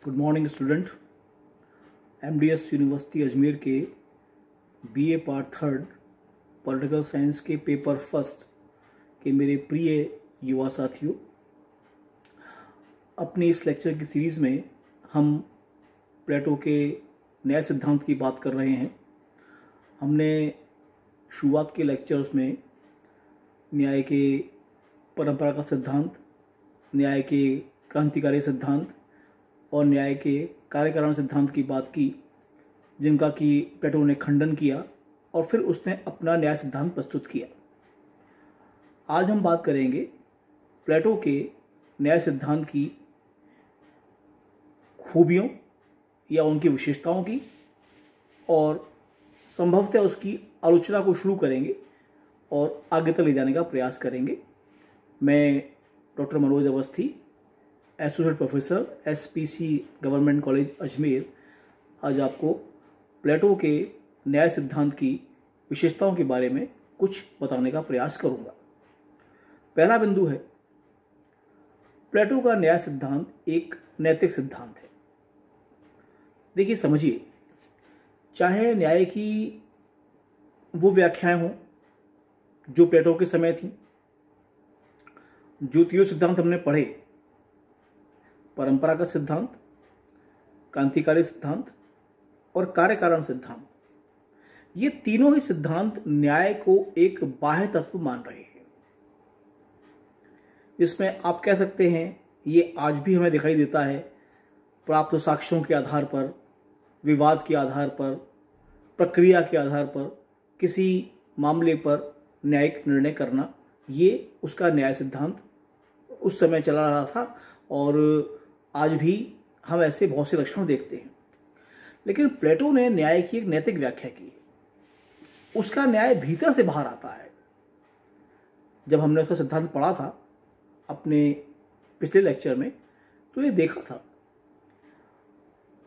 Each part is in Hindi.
Good morning student. MDS university Ajmer के BA part third political science के पेपर फर्स्ट के मेरे प्रिय युवा साथियों, अपनी इस लेक्चर की सीरीज़ में हम प्लेटो के न्याय सिद्धांत की बात कर रहे हैं। हमने शुरुआत के लेक्चर्स में न्याय के परंपरागत सिद्धांत, न्याय के क्रांतिकारी सिद्धांत और न्याय के कार्यकारण सिद्धांत की बात की, जिनका कि प्लेटो ने खंडन किया और फिर उसने अपना न्याय सिद्धांत प्रस्तुत किया। आज हम बात करेंगे प्लेटो के न्याय सिद्धांत की खूबियों या उनकी विशेषताओं की, और संभवतः उसकी आलोचना को शुरू करेंगे और आगे तक ले जाने का प्रयास करेंगे। मैं doctor Manoj Awasthi, associate professor SPC government college Ajmer, आज आपको प्लेटो के न्याय सिद्धांत की विशेषताओं के बारे में कुछ बताने का प्रयास करूंगा। पहला बिंदु है, प्लेटो का न्याय सिद्धांत एक नैतिक सिद्धांत है। देखिए, समझिए, चाहे न्याय की वो व्याख्याएं हों जो प्लेटो के समय थी, जो तीनों सिद्धांत हमने पढ़े, परंपरागत सिद्धांत, क्रांतिकारी सिद्धांत और कार्यकारण सिद्धांत, ये तीनों ही सिद्धांत न्याय को एक बाह्य तत्व मान रहे हैं, जिसमें आप कह सकते हैं ये आज भी हमें दिखाई देता है। प्राप्त साक्ष्यों के आधार पर, विवाद के आधार पर, प्रक्रिया के आधार पर किसी मामले पर न्यायिक निर्णय करना, ये उसका न्याय सिद्धांत उस समय चला रहा था और आज भी हम ऐसे बहुत से लक्षण देखते हैं। लेकिन प्लेटो ने न्याय की एक नैतिक व्याख्या की है। उसका न्याय भीतर से बाहर आता है। जब हमने उसका सिद्धांत पढ़ा था अपने पिछले लेक्चर में, तो ये देखा था,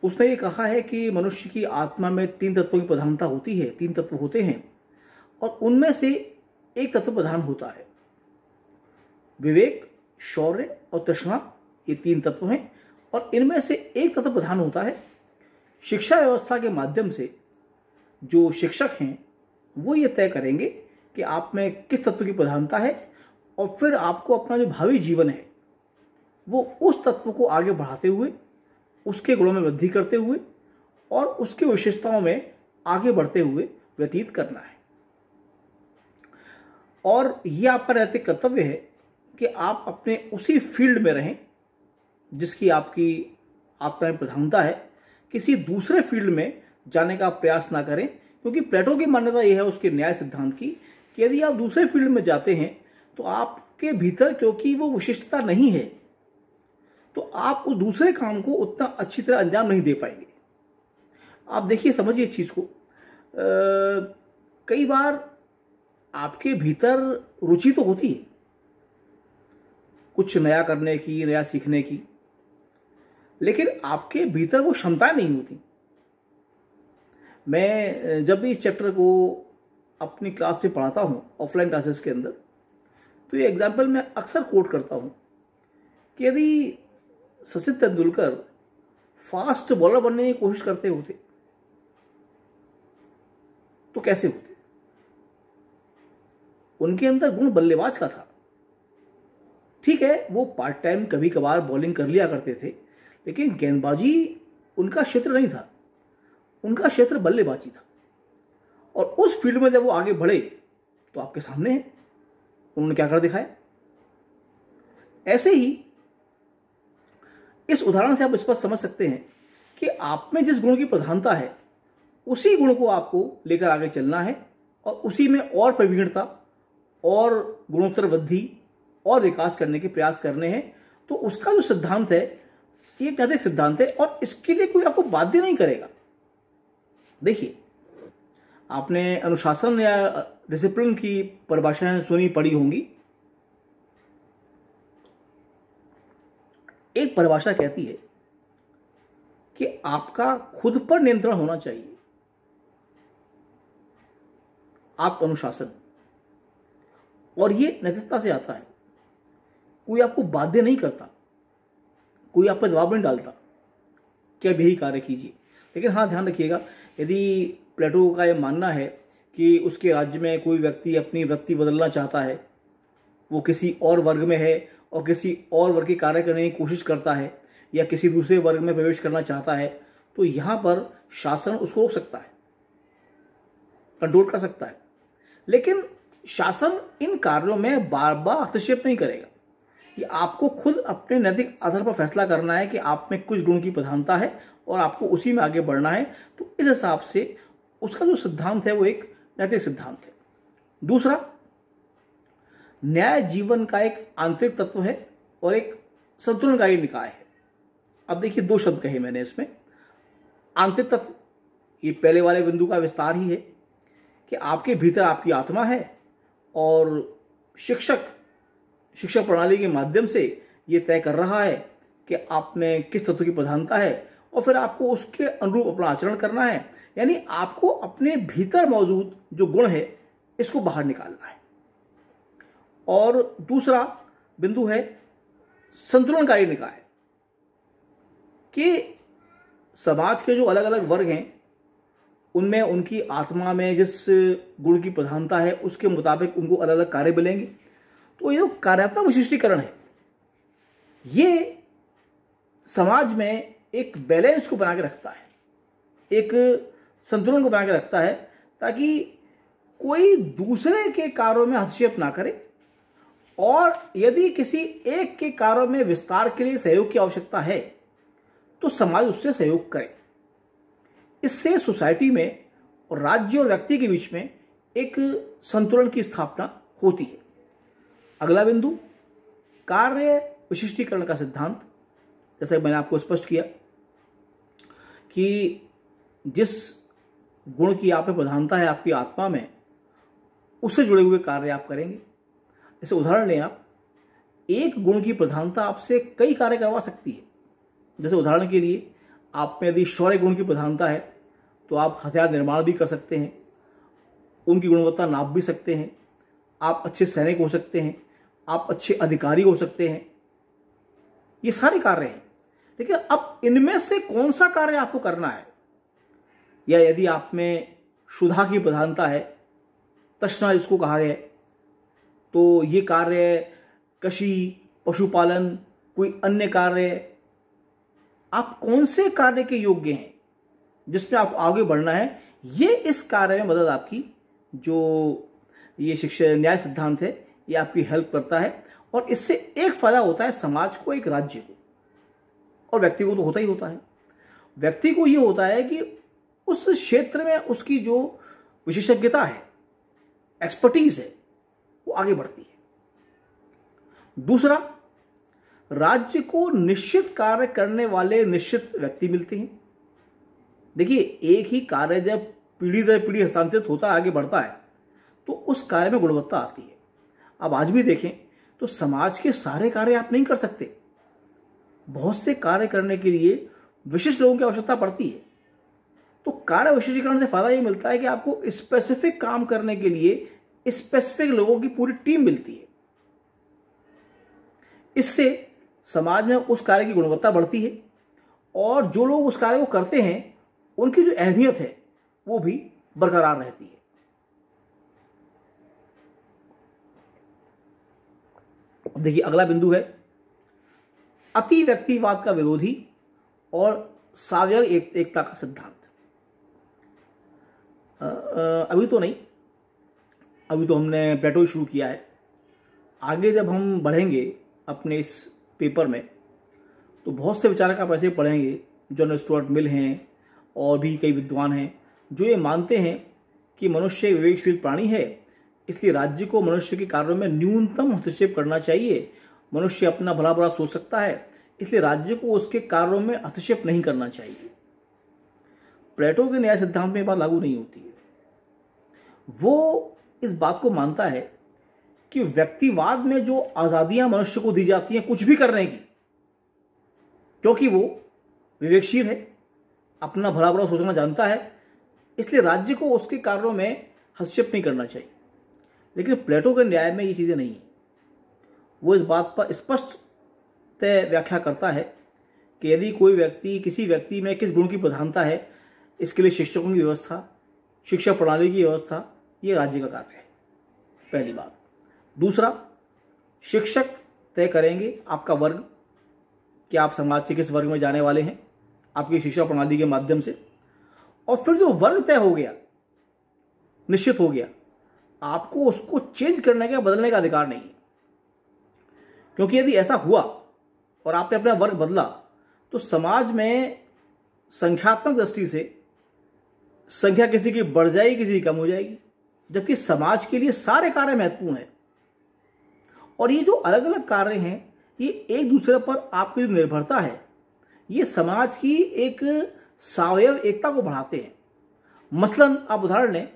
उसने ये कहा है कि मनुष्य की आत्मा में तीन तत्वों की प्रधानता होती है, तीन तत्व होते हैं और उनमें से एक तत्व प्रधान होता है। विवेक, शौर्य और तृष्णा, ये तीन तत्व हैं और इनमें से एक तत्व प्रधान होता है। शिक्षा व्यवस्था के माध्यम से जो शिक्षक हैं वो ये तय करेंगे कि आप में किस तत्व की प्रधानता है और फिर आपको अपना जो भावी जीवन है वो उस तत्व को आगे बढ़ाते हुए, उसके गुणों में वृद्धि करते हुए और उसके विशेषताओं में आगे बढ़ते हुए व्यतीत करना है। और यह आपका नैतिक कर्तव्य है कि आप अपने उसी फील्ड में रहें जिसकी आपकी आत्मा में प्रधानता है, किसी दूसरे फील्ड में जाने का प्रयास ना करें। क्योंकि प्लेटो की मान्यता यह है उसके न्याय सिद्धांत की कि यदि आप दूसरे फील्ड में जाते हैं तो आपके भीतर क्योंकि वो विशिष्टता नहीं है, तो आप उस दूसरे काम को उतना अच्छी तरह अंजाम नहीं दे पाएंगे। आप देखिए, समझिए इस चीज़ को। कई बार आपके भीतर रुचि तो होती है कुछ नया करने की, नया सीखने की, लेकिन आपके भीतर वो क्षमताएं नहीं होती। मैं जब भी इस चैप्टर को अपनी क्लास में पढ़ाता हूँ, ऑफलाइन क्लासेस के अंदर, तो ये एग्जाम्पल मैं अक्सर कोट करता हूँ कि यदि सचिन तेंदुलकर फास्ट बॉलर बनने की कोशिश करते होते तो कैसे होते। उनके अंदर गुण बल्लेबाज का था। ठीक है, वो पार्ट टाइम कभी कभार बॉलिंग कर लिया करते थे, लेकिन गेंदबाजी उनका क्षेत्र नहीं था, उनका क्षेत्र बल्लेबाजी था। और उस फील्ड में जब वो आगे बढ़े तो आपके सामने है उन्होंने क्या कर दिखाया। ऐसे ही इस उदाहरण से आप स्पष्ट समझ सकते हैं कि आप में जिस गुण की प्रधानता है उसी गुण को आपको लेकर आगे चलना है और उसी में और प्रवीणता और गुणोत्तर वृद्धि और विकास करने के प्रयास करने हैं। तो उसका जो सिद्धांत है ये एक नैतिक सिद्धांत है और इसके लिए कोई आपको बाध्य नहीं करेगा। देखिए, आपने अनुशासन या डिसिप्लिन की परिभाषाएं सुनी पढ़ी होंगी। एक परिभाषा कहती है कि आपका खुद पर नियंत्रण होना चाहिए, आप अनुशासन, और ये नैतिकता से आता है। कोई आपको बाध्य नहीं करता, कोई आप पर दबाव नहीं डालता। कि अब यही कार्य कीजिए। लेकिन हाँ, ध्यान रखिएगा, यदि प्लेटो का यह मानना है कि उसके राज्य में कोई व्यक्ति अपनी वृत्ति बदलना चाहता है, वो किसी और वर्ग में है और किसी और वर्ग के कार्य करने की कोशिश करता है या किसी दूसरे वर्ग में प्रवेश करना चाहता है, तो यहाँ पर शासन उसको रोक सकता है, कंट्रोल कर सकता है। लेकिन शासन इन कार्यों में बार बार हस्तक्षेप नहीं करेगा। ये आपको खुद अपने नैतिक आधार पर फैसला करना है कि आप में कुछ गुण की प्रधानता है और आपको उसी में आगे बढ़ना है। तो इस हिसाब से उसका जो सिद्धांत है वो एक नैतिक सिद्धांत है। दूसरा, न्याय जीवन का एक आंतरिक तत्व है और एक संतुलनकारी निकाय है। अब देखिए, दो शब्द कहे मैंने इसमें। आंतरिक तत्व, ये पहले वाले बिंदु का विस्तार ही है कि आपके भीतर आपकी आत्मा है और शिक्षक प्रणाली के माध्यम से ये तय कर रहा है कि आप में किस तत्व की प्रधानता है और फिर आपको उसके अनुरूप अपना आचरण करना है। यानी आपको अपने भीतर मौजूद जो गुण है इसको बाहर निकालना है। और दूसरा बिंदु है संतुलनकारी निकाय, कि समाज के जो अलग अलग वर्ग हैं उनमें उनकी आत्मा में जिस गुण की प्रधानता है उसके मुताबिक उनको अलग अलग कार्य मिलेंगे। तो ये जो कार्यात्मक विशिष्टीकरण है ये समाज में एक बैलेंस को बना के रखता है, एक संतुलन को बना के रखता है, ताकि कोई दूसरे के कार्यों में हस्तक्षेप ना करे और यदि किसी एक के कार्यों में विस्तार के लिए सहयोग की आवश्यकता है तो समाज उससे सहयोग करे। इससे सोसाइटी में और राज्य और व्यक्ति के बीच में एक संतुलन की स्थापना होती है। अगला बिंदु, कार्य विशिष्टीकरण का सिद्धांत। जैसे मैंने आपको स्पष्ट किया कि जिस गुण की आप में प्रधानता है आपकी आत्मा में, उससे जुड़े हुए कार्य आप करेंगे। जैसे उदाहरण लें, आप एक गुण की प्रधानता आपसे कई कार्य करवा सकती है। जैसे उदाहरण के लिए, आप में यदि शौर्य गुण की प्रधानता है तो आप हथियार निर्माण भी कर सकते हैं, उनकी गुणवत्ता नाप भी सकते हैं, आप अच्छे सैनिक हो सकते हैं, आप अच्छे अधिकारी हो सकते हैं। ये सारे कार्य हैं। लेकिन अब इनमें से कौन सा कार्य आपको करना है, या यदि आप में क्षुधा की प्रधानता है, तृष्णा जिसको कहा है, तो ये कार्य, कृषि, पशुपालन, कोई अन्य कार्य, आप कौन से कार्य के योग्य हैं जिसमें आपको आगे बढ़ना है, ये इस कार्य में मदद आपकी जो ये शिक्षा न्याय सिद्धांत है ये आपकी हेल्प करता है। और इससे एक फायदा होता है समाज को, एक राज्य को, और व्यक्ति को तो होता ही होता है। व्यक्ति को ये होता है कि उस क्षेत्र में उसकी जो विशेषज्ञता है, एक्सपर्टीज है, वो आगे बढ़ती है। दूसरा, राज्य को निश्चित कार्य करने वाले निश्चित व्यक्ति मिलते हैं। देखिए, एक ही कार्य जब पीढ़ी दर पीढ़ी हस्तांतरित होता है, आगे बढ़ता है, तो उस कार्य में गुणवत्ता आती है। अब आज भी देखें तो समाज के सारे कार्य आप नहीं कर सकते। बहुत से कार्य करने के लिए विशिष्ट लोगों की आवश्यकता पड़ती है। तो कार्य विशिष्टीकरण से फायदा ये मिलता है कि आपको स्पेसिफिक काम करने के लिए स्पेसिफिक लोगों की पूरी टीम मिलती है। इससे समाज में उस कार्य की गुणवत्ता बढ़ती है और जो लोग उस कार्य को करते हैं उनकी जो अहमियत है वो भी बरकरार रहती है। देखिए, अगला बिंदु है अति व्यक्तिवाद का विरोधी और सावयव एकता का सिद्धांत। अभी तो नहीं, अभी तो हमने प्लेटो शुरू किया है। आगे जब हम बढ़ेंगे अपने इस पेपर में तो बहुत से विचारक आप ऐसे पढ़ेंगे, जॉन स्टुअर्ट मिल हैं और भी कई विद्वान हैं जो ये मानते हैं कि मनुष्य विवेकशील प्राणी है, इसलिए राज्य को मनुष्य के कार्यों में न्यूनतम हस्तक्षेप करना चाहिए। मनुष्य अपना भला बुरा सोच सकता है, इसलिए राज्य को उसके कार्यों में हस्तक्षेप नहीं करना चाहिए। प्लेटो के न्याय सिद्धांत में ये बात लागू नहीं होती है। वो इस बात को मानता है कि व्यक्तिवाद में जो आजादियां मनुष्य को दी जाती हैं कुछ भी करने की, क्योंकि वो विवेकशील है, अपना भला बुरा सोचना जानता है, इसलिए राज्य को उसके कार्यों में हस्तक्षेप नहीं करना चाहिए। लेकिन प्लेटो के न्याय में ये चीज़ें नहीं है। वो इस बात पर स्पष्ट व्याख्या करता है कि यदि कोई व्यक्ति, किसी व्यक्ति में किस गुण की प्रधानता है, इसके लिए शिक्षकों की व्यवस्था, शिक्षा प्रणाली की व्यवस्था, ये राज्य का कार्य है, पहली बात। दूसरा, शिक्षक तय करेंगे आपका वर्ग, कि आप समाज के किस वर्ग में जाने वाले हैं आपकी शिक्षा प्रणाली के माध्यम से। और फिर जो वर्ग तय हो गया, निश्चित हो गया, आपको उसको चेंज करने का, बदलने का अधिकार नहीं है। क्योंकि यदि ऐसा हुआ और आपने अपना वर्ग बदला तो समाज में संख्यात्मक दृष्टि से संख्या किसी की बढ़ जाएगी, किसी की कम हो जाएगी, जबकि समाज के लिए सारे कार्य महत्वपूर्ण हैं। और ये जो अलग अलग कार्य हैं, ये एक दूसरे पर आपकी जो निर्भरता है, ये समाज की एक सावयव एकता को बढ़ाते हैं। मसलन आप उदाहरण लें,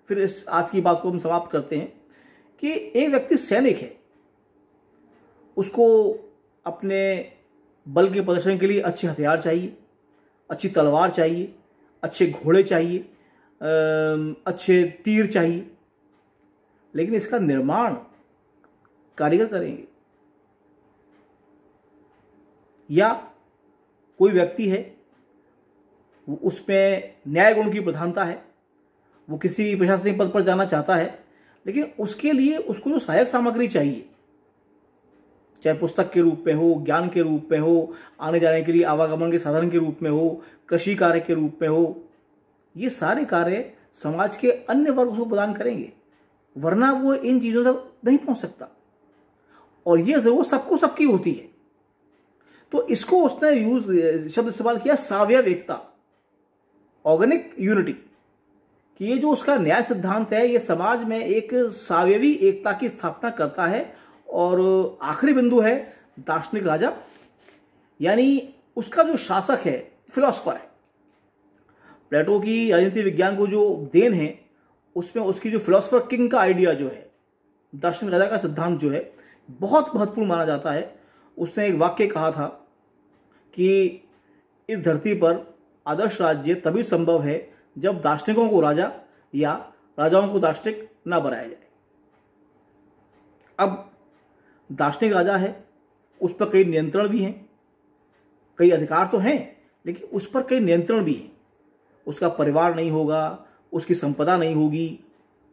फिर इस आज की बात को हम समाप्त करते हैं, कि एक व्यक्ति सैनिक है, उसको अपने बल के प्रदर्शन के लिए अच्छे हथियार चाहिए, अच्छी तलवार चाहिए, अच्छे घोड़े चाहिए, अच्छे तीर चाहिए, लेकिन इसका निर्माण कारीगर करेंगे। या कोई व्यक्ति है, उसमें न्याय गुण की प्रधानता है, वो किसी प्रशासनिक पद पर जाना चाहता है, लेकिन उसके लिए उसको जो सहायक सामग्री चाहिए, चाहे पुस्तक के रूप में हो, ज्ञान के रूप में हो, आने जाने के लिए आवागमन के साधन के रूप में हो, कृषि कार्य के रूप में हो, ये सारे कार्य समाज के अन्य वर्ग उसको प्रदान करेंगे, वरना वो इन चीज़ों तक नहीं पहुंच सकता। और ये जरूरत सबको सबकी होती है। तो इसको उसने शब्द इस्तेमाल किया, सावयव एकता, ऑर्गेनिक यूनिटी, कि ये जो उसका न्याय सिद्धांत है, ये समाज में एक सावयवी एकता की स्थापना करता है। और आखिरी बिंदु है दार्शनिक राजा, यानी उसका जो शासक है फिलोसफर है। प्लेटो की राजनीति विज्ञान को जो देन है, उसमें उसकी जो फिलोसफर किंग का आइडिया जो है, दार्शनिक राजा का सिद्धांत जो है, बहुत महत्वपूर्ण माना जाता है। उसने एक वाक्य कहा था कि इस धरती पर आदर्श राज्य तभी संभव है जब दार्शनिकों को राजा या राजाओं को दार्शनिक न बनाया जाए। अब दार्शनिक राजा है, उस पर कई नियंत्रण भी हैं, कई अधिकार तो हैं, लेकिन उस पर कई नियंत्रण भी हैं। उसका परिवार नहीं होगा, उसकी संपदा नहीं होगी,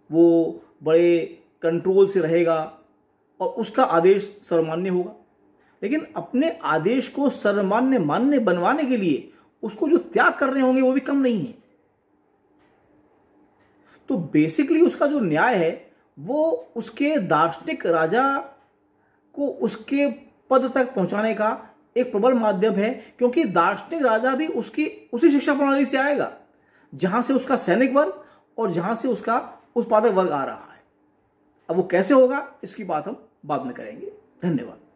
वो बड़े कंट्रोल से रहेगा और उसका आदेश सर्वमान्य होगा। लेकिन अपने आदेश को सर्वमान्य मान्य बनवाने के लिए उसको जो त्याग करने होंगे वो भी कम नहीं है। तो बेसिकली उसका जो न्याय है वो उसके दार्शनिक राजा को उसके पद तक पहुंचाने का एक प्रबल माध्यम है, क्योंकि दार्शनिक राजा भी उसी शिक्षा प्रणाली से आएगा जहां से उसका सैनिक वर्ग और जहां से उसका उत्पादक वर्ग आ रहा है। अब वो कैसे होगा, इसकी बात हम बाद में करेंगे। धन्यवाद।